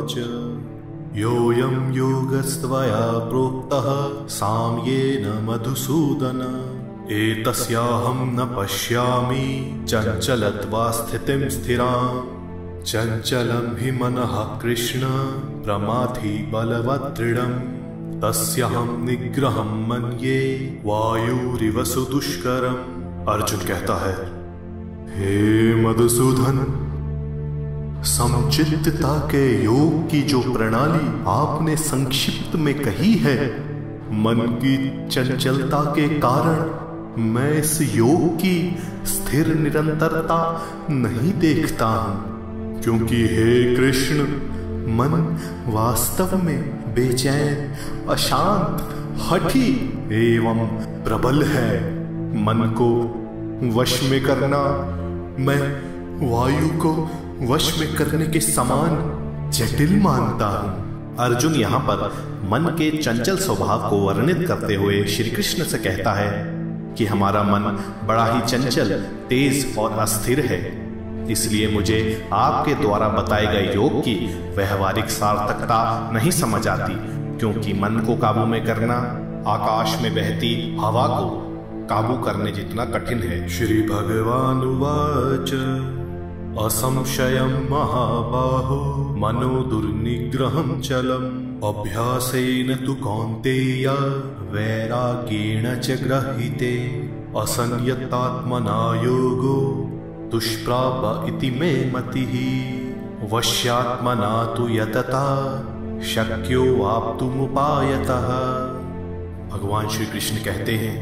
उवाच योऽयं योगस्त्वया प्रोक्तः साम्येन मधुसूदन एतस्याहं न पश्यामि चञ्चलत्वा स्थितिं स्थिराम् चञ्चलं हि मनः कृष्ण प्रमाथि बलवदृढम् तस्याहं निग्रहं मन्ये वायुरिव सुदुष्करम्। अर्जुन कहता है, हे मधुसूदन, समचित्तता के योग की जो प्रणाली आपने संक्षिप्त में कही है, मन की चंचलता के कारण मैं इस योग की स्थिर निरंतरता नहीं देखता हूं, क्योंकि हे कृष्ण, मन वास्तव में बेचैन, अशांत, हठी एवं प्रबल है। मन को वश में करना मैं वायु को वश में करने के समान जटिल मानता हूं। अर्जुन यहाँ पर मन के चंचल स्वभाव को वर्णित करते हुए श्री कृष्ण से कहता है कि हमारा मन बड़ा ही चंचल, तेज और अस्थिर है। इसलिए मुझे आपके द्वारा बताए गए योग की व्यवहारिक सार्थकता नहीं समझ आती, क्योंकि मन को काबू में करना आकाश में बहती हवा को काबू करने जितना कठिन है। श्री भगवान उवाच असंशयं महाबाहो मनो दुर्निग्रहं चलम् अभ्यासेन तु कौन्तेय वैराग्येण च गृहीते असंयतात्मना योगो दुष्प्राप इति मे मतिः वश्यात्मना तु यतता शक्यो वाप्तुमुपायतः। भगवान श्री कृष्ण कहते हैं,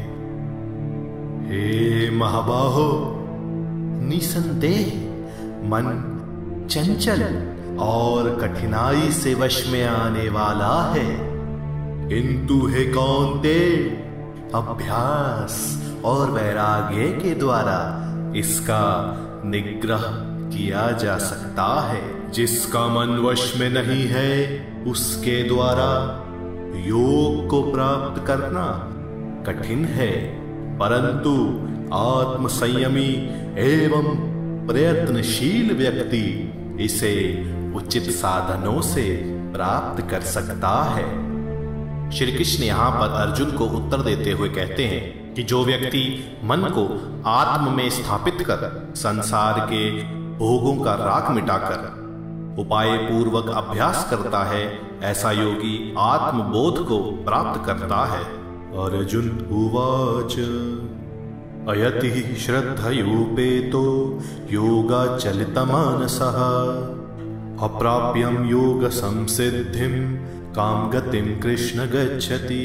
हे महाबाहो, निसंदेह मन चंचल और कठिनाई से वश में आने वाला है, किंतु हे कौन्तेय, अभ्यास और वैराग्य के द्वारा इसका निग्रह किया जा सकता है। जिसका मन वश में नहीं है, उसके द्वारा योग को प्राप्त करना कठिन है, परंतु आत्म संयमी एवं प्रयत्नशील व्यक्ति इसे उचित साधनों से प्राप्त कर सकता है। श्री कृष्ण यहाँ पर अर्जुन को उत्तर देते हुए कहते हैं कि जो व्यक्ति मन को आत्म में स्थापित कर संसार के भोगों का राग मिटाकर उपाय पूर्वक अभ्यास करता है, ऐसा योगी आत्मबोध को प्राप्त करता है। अर्जुन उवाच अयति श्रद्धयोपेतो योगाचलितमानसः अप्राप्यं योग संसिद्धिं काम गतिं कृष्ण गच्छति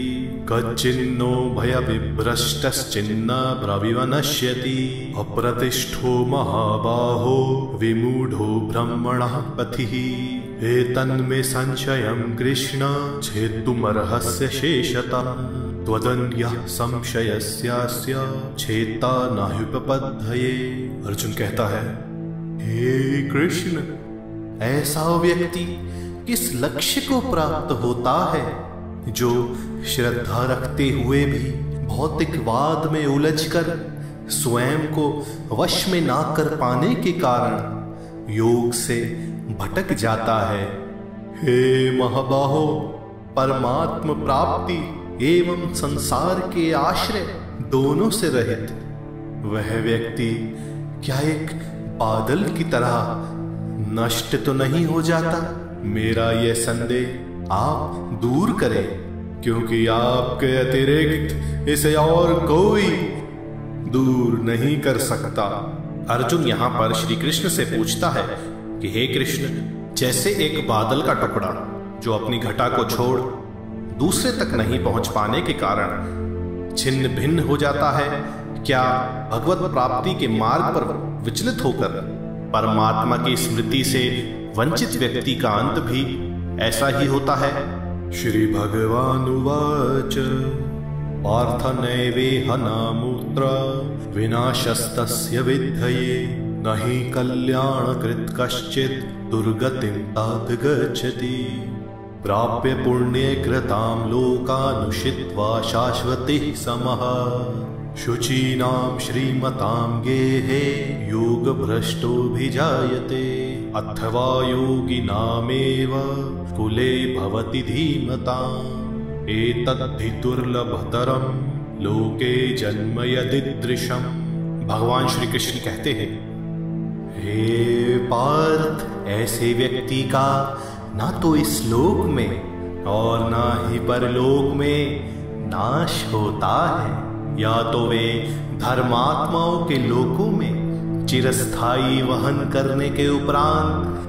कच्चिन्नो भयविभ्रष्टश्चिन्न ब्रविव नश्यति अप्रतिष्ठो महाबाहो विमूढो ब्रह्मणः पथिः एतन्मे संशयं कृष्ण छेत्तुमर्हस्य शेषतः त्वदन्यः संशयस्यास्य छेता नाह्युपपद्यते। अर्जुन कहता है, हे कृष्ण, ऐसा व्यक्ति किस लक्ष्य को प्राप्त होता है जो श्रद्धा रखते हुए भी भौतिकवाद में उलझकर स्वयं को वश में ना कर पाने के कारण योग से भटक जाता है। हे महाबाहो, परमात्म प्राप्ति एवं संसार के आश्रय दोनों से रहित वह व्यक्ति क्या एक बादल की तरह नष्ट तो नहीं हो जाता? मेरा यह संदेह आप दूर करें, क्योंकि आपके अतिरिक्त इसे और कोई दूर नहीं कर सकता। अर्जुन यहाँ पर श्री कृष्ण से पूछता है कि हे कृष्ण, जैसे एक बादल का टुकड़ा जो अपनी घटा को छोड़ दूसरे तक नहीं पहुंच पाने के कारण छिन्न भिन्न हो जाता है, क्या भगवत प्राप्ति के मार्ग पर विचलित होकर परमात्मा की स्मृति से वंचित व्यक्ति का अंत भी ऐसा ही होता है? श्री भगवान उवाच पार्थ नैवेह नामूत्र विनाशस्तस्य विद्धये नहि कल्याणकृत् कश्चित् दुर्गतिं तात गच्छति प्राप्य पुण्ये कृतां लोकानुषित्वा शाश्वतिः समः शुचीनां श्रीमतां गेहे योगभ्रष्टोऽभिजायते। अथवा योगिनामेव कुले भवति धीमताम् एतद्धि दुर्लभतरं लोके जन्म यदीदृशम्। भगवान श्री कृष्ण कहते हैं, हे पार्थ, ऐसे व्यक्ति का ना तो इस लोक में और ना ही परलोक में नाश होता है, या तो वे धर्मात्माओं के लोकों में चिरस्थायी वहन करने के उपरांत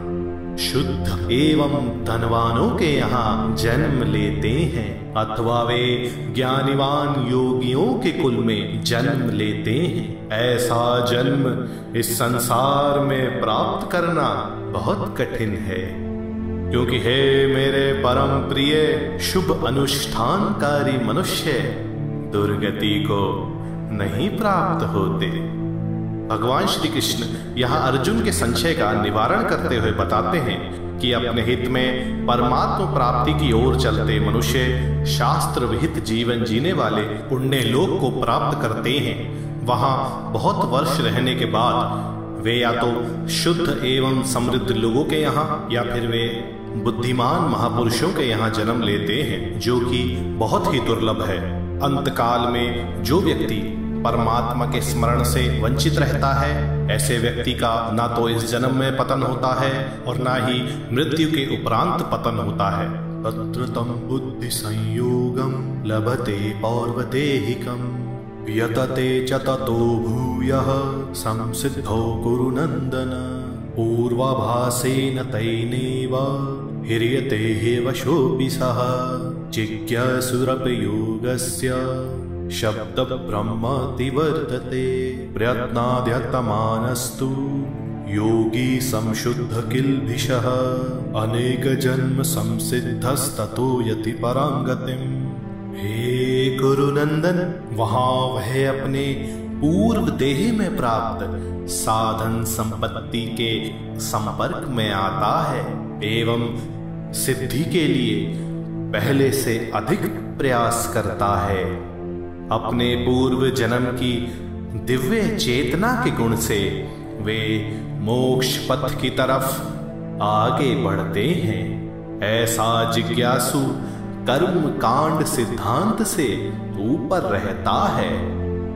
शुद्ध एवं धनवानों के यहाँ जन्म लेते हैं, अथवा वे ज्ञानीवान योगियों के कुल में जन्म लेते हैं। ऐसा जन्म इस संसार में प्राप्त करना बहुत कठिन है, क्योंकि हे मेरे परम प्रिय शुभ अनुष्ठानकारी मनुष्य दुर्गति को नहीं प्राप्त होते। भगवान श्री कृष्ण यहाँ अर्जुन के संशय का निवारण करते हुए बताते हैं कि अपने हित में परमात्मा प्राप्ति की ओर चलते मनुष्य शास्त्र विहित जीवन जीने वाले पुण्य लोक को प्राप्त करते हैं। वहां बहुत वर्ष रहने के बाद वे या तो शुद्ध एवं समृद्ध लोगों के यहाँ या फिर वे बुद्धिमान महापुरुषों के यहाँ जन्म लेते हैं, जो कि बहुत ही दुर्लभ है। अंतकाल में जो व्यक्ति परमात्मा के स्मरण से वंचित रहता है, ऐसे व्यक्ति का ना तो इस जन्म में पतन होता है और ना ही मृत्यु के उपरांत पतन होता है। तत्र तम बुद्धि संयोगम लभते पौर्वदेहिकम यतते च ततो भूयः संसिद्धो कुरु नंदन पूर्वाभासेन तैनेव ह्रियते हे वशोऽपि सः जिज्ञासुरपि योगस्य शब्द ब्रह्मति वर्तते प्रयत्नाद्यतमानस्तु योगी संशुद्ध किल्बिषः अनेक जन्म संसिद्धस्ततो यति परां गतिम्। हे गुरुनंदन, वहां वह अपने पूर्व देह में प्राप्त साधन संपत्ति के संपर्क में आता है एवं सिद्धि के लिए पहले से अधिक प्रयास करता है। अपने पूर्व जन्म की दिव्य चेतना के गुण से वे मोक्ष पथ की तरफ आगे बढ़ते हैं। ऐसा जिज्ञासु कर्म कांड सिद्धांत से ऊपर रहता है,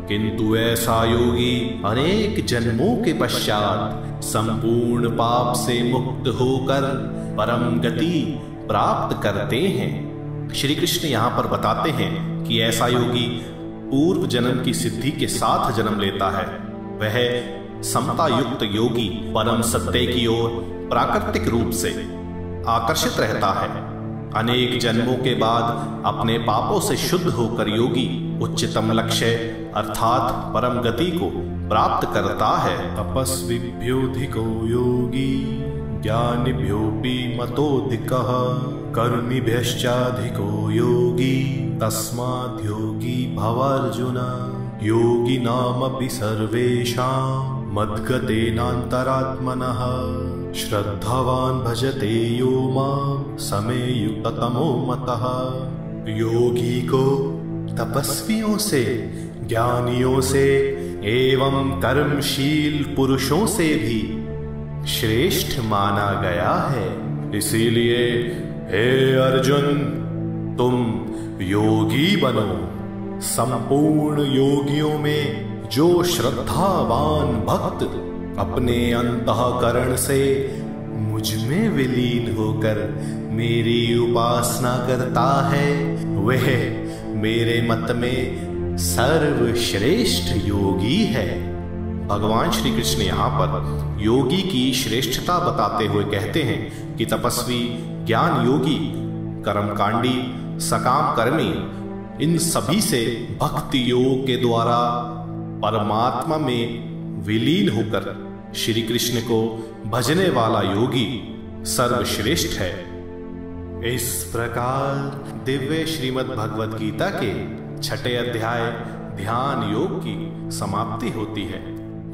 किंतु ऐसा योगी अनेक जन्मों के पश्चात संपूर्ण पाप से मुक्त होकर परम गति प्राप्त करते हैं। श्री कृष्ण यहाँ पर बताते हैं कि ऐसा योगी पूर्व जन्म की सिद्धि के साथ जन्म लेता है। वह समता युक्त योगी परम सत्य की ओर प्राकृतिक रूप से आकर्षित रहता है। अनेक जन्मों के बाद अपने पापों से शुद्ध होकर योगी उच्चतम लक्ष्य अर्थात परम गति को प्राप्त करता है। तपस्विभ्योऽधिको योगी ज्ञानिभ्योऽपि मतोऽधिकः कर्मिभ्यश्चाधिको योगी तस्माद् योगी भवार्जुन। योगिनामपि सर्वेषां मद्गतेनान्तरात्मनः श्रद्धावान् भजते यो मां समे युक्ततमो मतः। योगी को तपस्वियों से, ज्ञानियों से एवं कर्मशील पुरुषों से भी श्रेष्ठ माना गया है। इसीलिए हे अर्जुन, तुम योगी बनो। संपूर्ण योगियों में जो श्रद्धावान भक्त अपने अंतःकरण से मुझ में विलीन होकर मेरी उपासना करता है, वह मेरे मत में सर्वश्रेष्ठ योगी है। भगवान श्री कृष्ण यहाँ पर योगी की श्रेष्ठता बताते हुए कहते हैं कि तपस्वी, ज्ञान योगी, कर्मकांडी, सकाम कर्मी, इन सभी से भक्ति योग के द्वारा परमात्मा में विलीन होकर श्री कृष्ण को भजने वाला योगी सर्वश्रेष्ठ है। इस प्रकार दिव्य श्रीमद् भगवद गीता के 6ठे अध्याय ध्यान योग की समाप्ति होती है।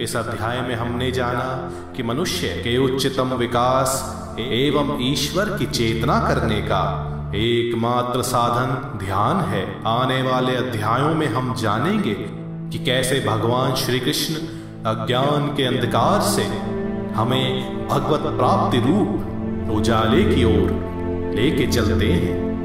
इस अध्याय में हमने जाना कि मनुष्य के उच्चतम विकास एवं ईश्वर की चेतना करने का एकमात्र साधन ध्यान है। आने वाले अध्यायों में हम जानेंगे कि कैसे भगवान श्री कृष्ण अज्ञान के अंधकार से हमें भगवत प्राप्ति रूप उजाले की ओर लेके चलते हैं।